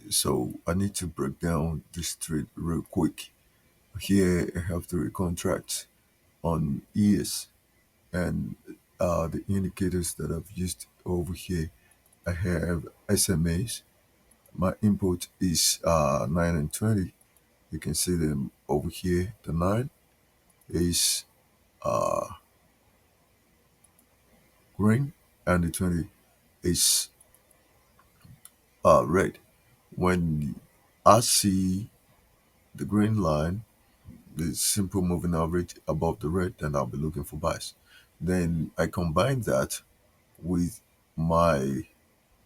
So I need to break down this trade real quick. Here I have three contracts on ES and the indicators that I've used over here. I have SMAs. My input is 9 and 20. You can see them over here. The 9 is uh, green and the 20 is red. When I see the green line, the simple moving average above the red, then I'll be looking for buys. Then I combine that with my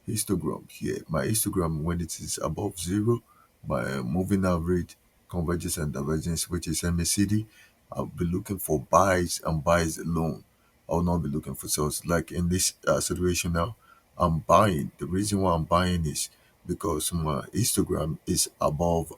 histogram here. My histogram, when it is above zero, my moving average, convergence and divergence, which is MACD, I'll be looking for buys and buys alone. I will not be looking for sales. Like in this situation now, I'm buying. The reason why I'm buying is because my histogram is above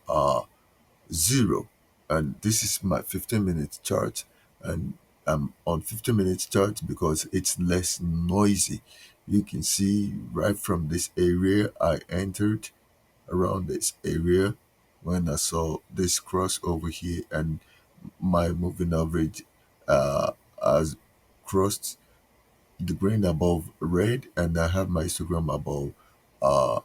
zero, and this is my 15-minute chart, and I'm on 15-minute chart because it's less noisy. You can see right from this area I entered, around this area, when I saw this cross over here, and my moving average has crossed the green above red, and I have my histogram above uh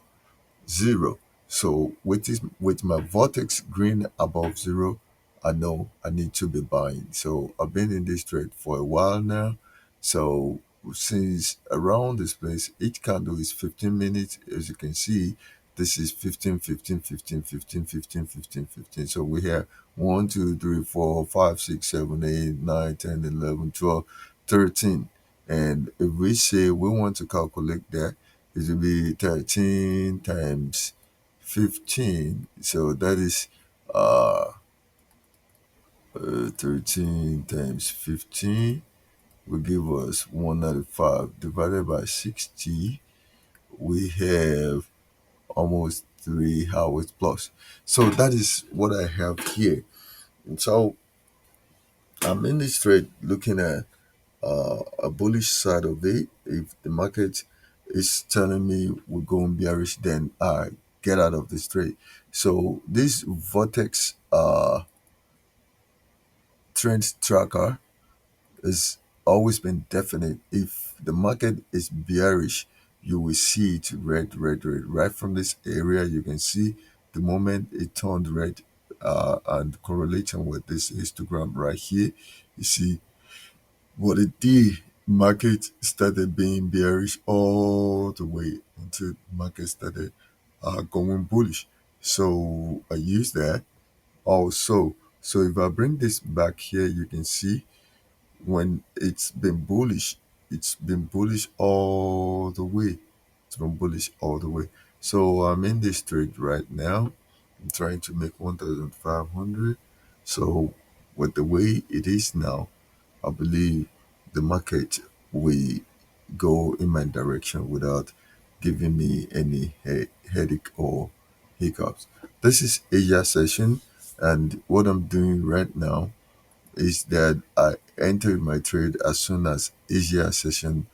zero. So with my vortex green above zero, I know I need to be buying. So I've been in this trade for a while now. So since around this place, each candle is 15 minutes. As you can see, this is 15, 15, 15, 15, 15, 15, 15. So we have 1, 2, 3, 4, 5, 6, 7, 8, 9, 10, 11, 12, 13. And if we say we want to calculate that, it will be 13 times 15. So that is uh, 13 times 15 will give us 195 divided by 60. We have almost 3 hours plus. So that is what I have here. And so I'm in this trade looking at a bullish side of it. If the market is telling me we're going bearish, then I get out of this trade. So this Vortex trend tracker has always been definite. If the market is bearish, you will see it red, red, red. Right from this area, you can see the moment it turned red, and correlating with this histogram right here, you see what it did. Market started being bearish all the way until market started going bullish. So I use that also. So if I bring this back here, you can see when it's been bullish all the way. It's been bullish all the way. So I'm in this trade right now. I'm trying to make 1,500. So with the way it is now, I believe the market will go in my direction without giving me any headache or hiccups. This is Asia session, and what I'm doing right now is that I entered my trade as soon as Asia session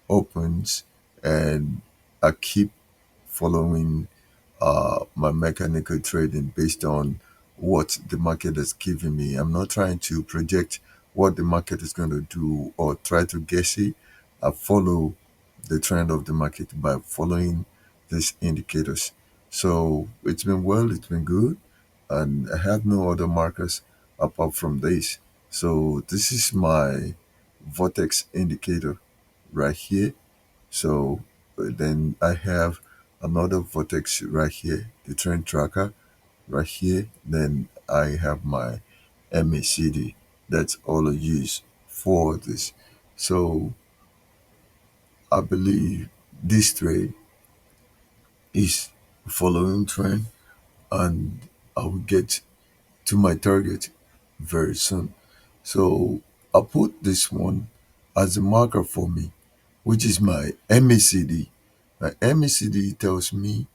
opens, and I keep following my mechanical trading based on what the market has given me. I'm not trying to project what the market is going to do or try to guess it. I follow the trend of the market by following these indicators. So it's been well, it's been good, and I have no other markers apart from this. So this is my Vortex indicator right here. So then I have another vortex right here, the trend tracker right here. Then I have my MACD. That's all I use for this. So I believe this trade is following trend, and I will get to my target very soon. So I put this one as a marker for me, which is my MACD. My MACD tells me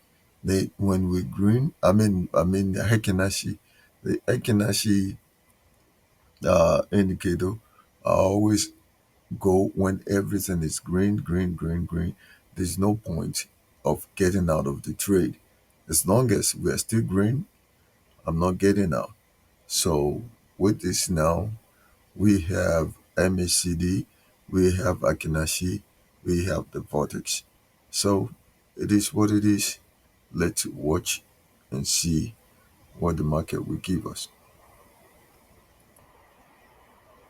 that when we're green, I mean Heikin Ashi, the Heikin Ashi indicator, I always go when everything is green, green, green, green. There's no point of getting out of the trade. As long as we are still green, I'm not getting out. So with this now, we have MACD, we have Heikin Ashi, we have the Vortex. So it is what it is. Let's watch and see what the market will give us.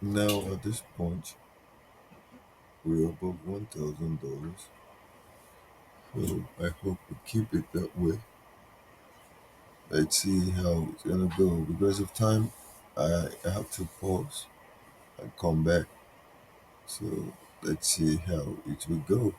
Now at this point, we're above $1,000. So I hope we keep it that way. Let's see how it's gonna go. Because of time, I have to pause and come back. So let's see how it will go.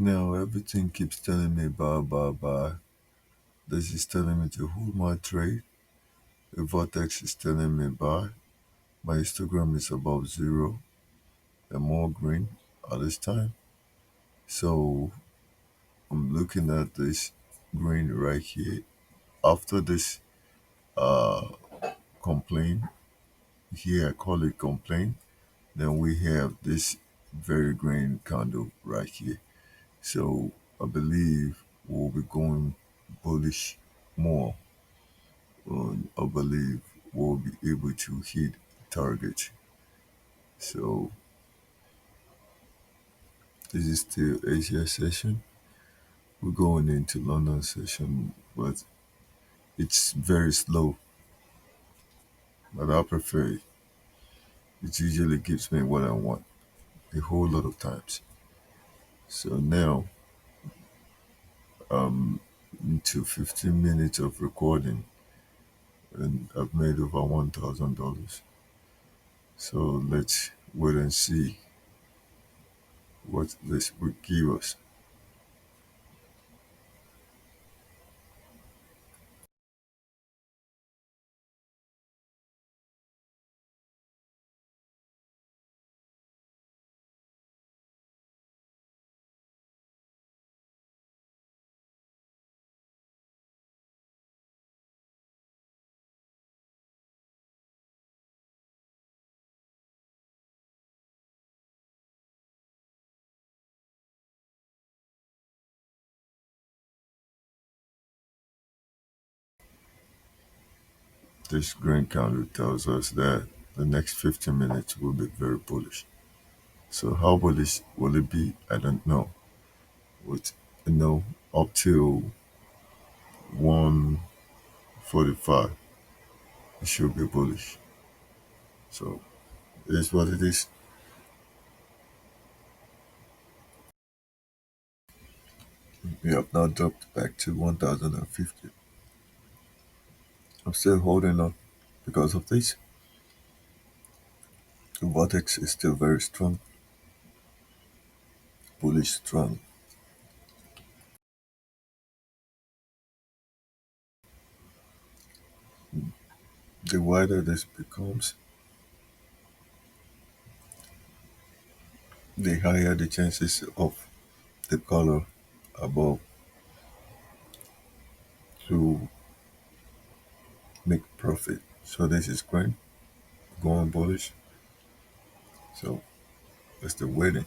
Now everything keeps telling me buy. This is telling me to hold my trade. The Vortex is telling me buy. My histogram is above zero and more green at this time. So I'm looking at this green right here. After this uh complaint, here I call it complaint, then we have this very green candle right here. So I believe we'll be going bullish more. I believe we'll be able to hit target. So this is still Asia session. We're going into London session, but it's very slow. But I prefer it. It usually gives me what I want a whole lot of times. So now I'm into 15 minutes of recording and I've made over $1,000. So let's wait and see what this will give us. This green candle tells us that the next 15 minutes will be very bullish. So how bullish will it be? I don't know. With up till 145, it should be bullish. So it is what it is. We have now dropped back to 1050. I'm still holding on because of this. The Votex is still very strong, bullish strong. The wider this becomes, the higher the chances of the color above to make profit. So this is green, going bullish. So that's the waiting.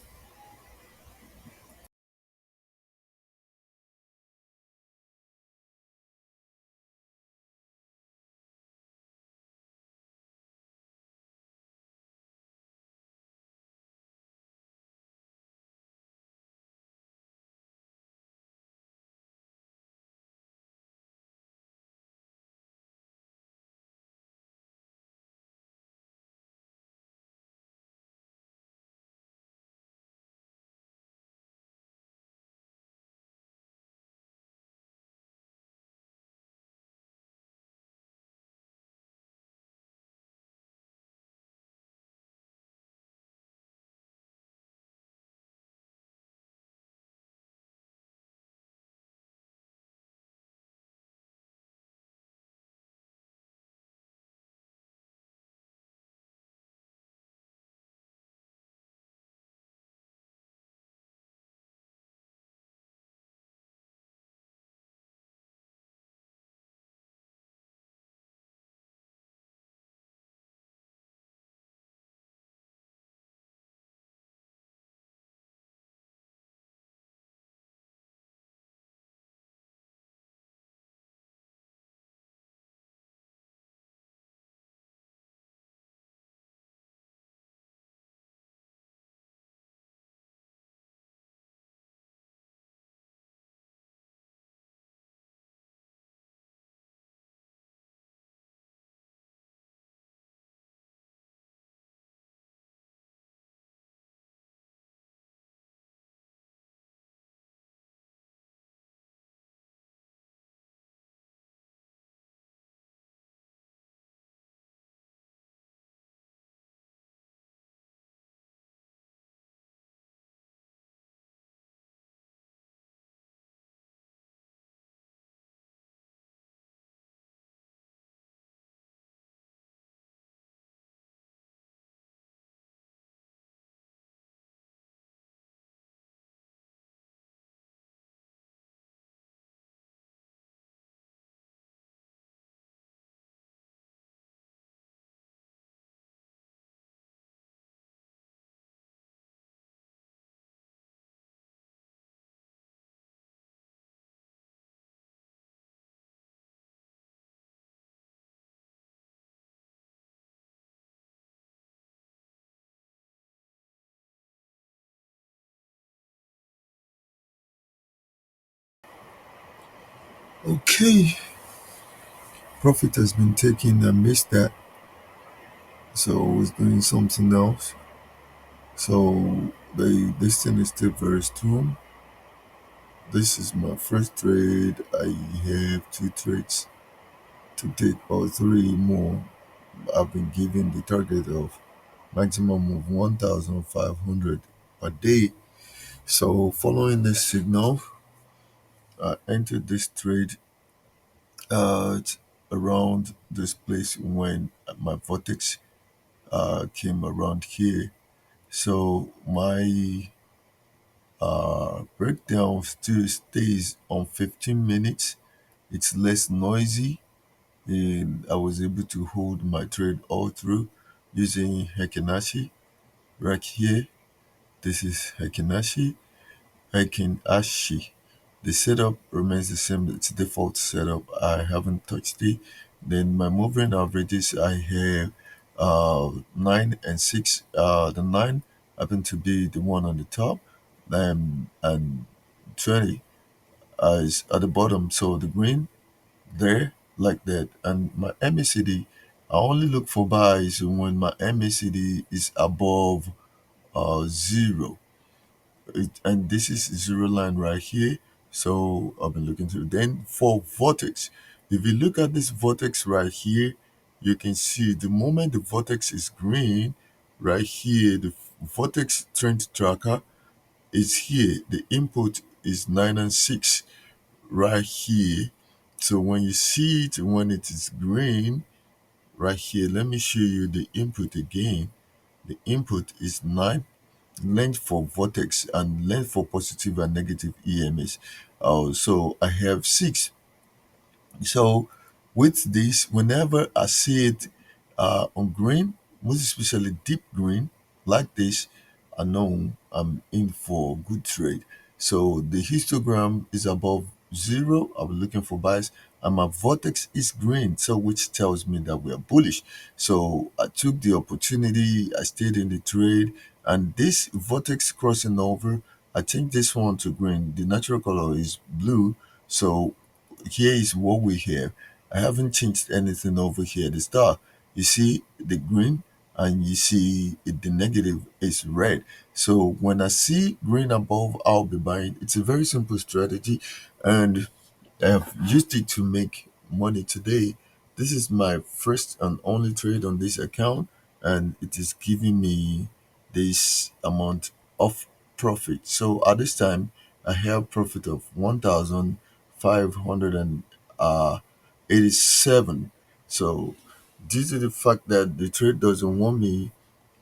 Okay, profit has been taken. I missed that, so I was doing something else. So this thing is still very strong. This is my first trade. I have two trades to take or three more. I've been given the target of maximum of 1,500 a day. So following this signal, I entered this trade at around this place when my vortex came around here. So my breakdown still stays on 15 minutes. It's less noisy, and I was able to hold my trade all through using Heikin Ashi right here. This is Heikin Ashi. The setup remains the same. It's default setup. I haven't touched it. Then my moving averages, I have 9 and 6. The 9 happen to be the one on the top, and 20 is at the bottom. So the green there, like that. And my MACD, I only look for buys when my MACD is above 0. And this is zero line right here. So I've been looking through. Then for Vortex, if you look at this Vortex right here, you can see the moment the Vortex is green, right here, the Vortex trend tracker is here. The input is 9 and 6 right here. So when you see it when it is green, right here, let me show you the input again. The input is 9, length for vortex, and length for positive and negative EMS. So I have 6. So with this, whenever I see it on green, most especially deep green like this, I know I'm in for good trade. So the histogram is above 0. I'm looking for buys, and my vortex is green, so which tells me that we are bullish. So I took the opportunity, I stayed in the trade, and this vortex crossing over, I changed this one to green. The natural color is blue, so here is what we have. I haven't changed anything over here. The star, you see the green, and you see the negative is red. So when I see green above, I'll be buying. It's a very simple strategy, and I have used it to make money today. This is my first and only trade on this account, and it is giving me this amount of profit. So at this time, I have profit of 1,587. So due to the fact that the trade doesn't want me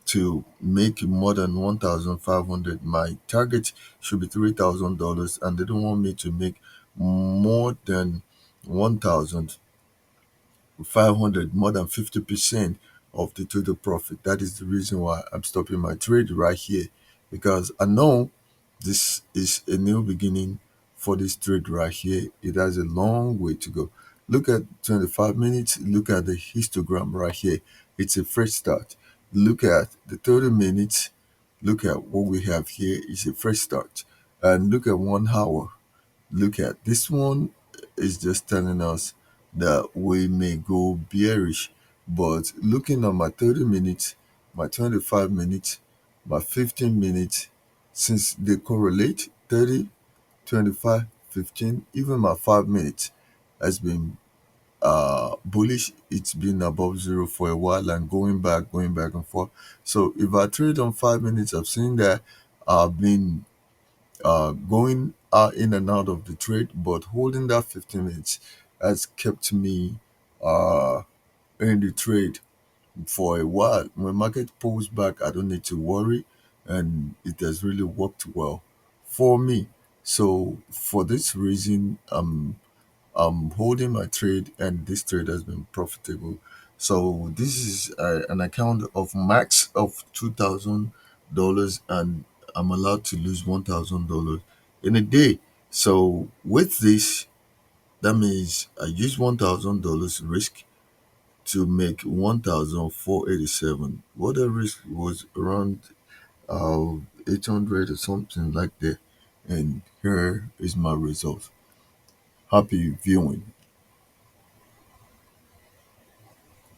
to make more than 1,500, my target should be $3,000, and they don't want me to make more than 1,500, more than 50% of the total profit. That is the reason why I'm stopping my trade right here, because I know this is a new beginning for this trade right here. It has a long way to go. Look at 25 minutes. Look at the histogram right here. It's a fresh start. Look at the 30 minutes. Look at what we have here. It's a fresh start. And look at 1 hour. Look at this one is just telling us that we may go bearish. But looking at my 30 minutes, my 25 minutes, my 15 minutes, since they correlate 30, 25, 15, even my 5 minutes has been bullish. It's been above 0 for a while and going back and forth. So if I trade on 5 minutes, I've seen that I've been going in and out of the trade, but holding that 15 minutes has kept me uh, in the trade for a while. When market pulls back, I don't need to worry, and it has really worked well for me. So for this reason, I'm holding my trade, and this trade has been profitable. So this is an account of max of $2,000, and I'm allowed to lose $1,000 in a day. So with this, that means I use $1,000 risk to make 1,487. What the risk was around 800 or something like that, and here is my result. Happy viewing.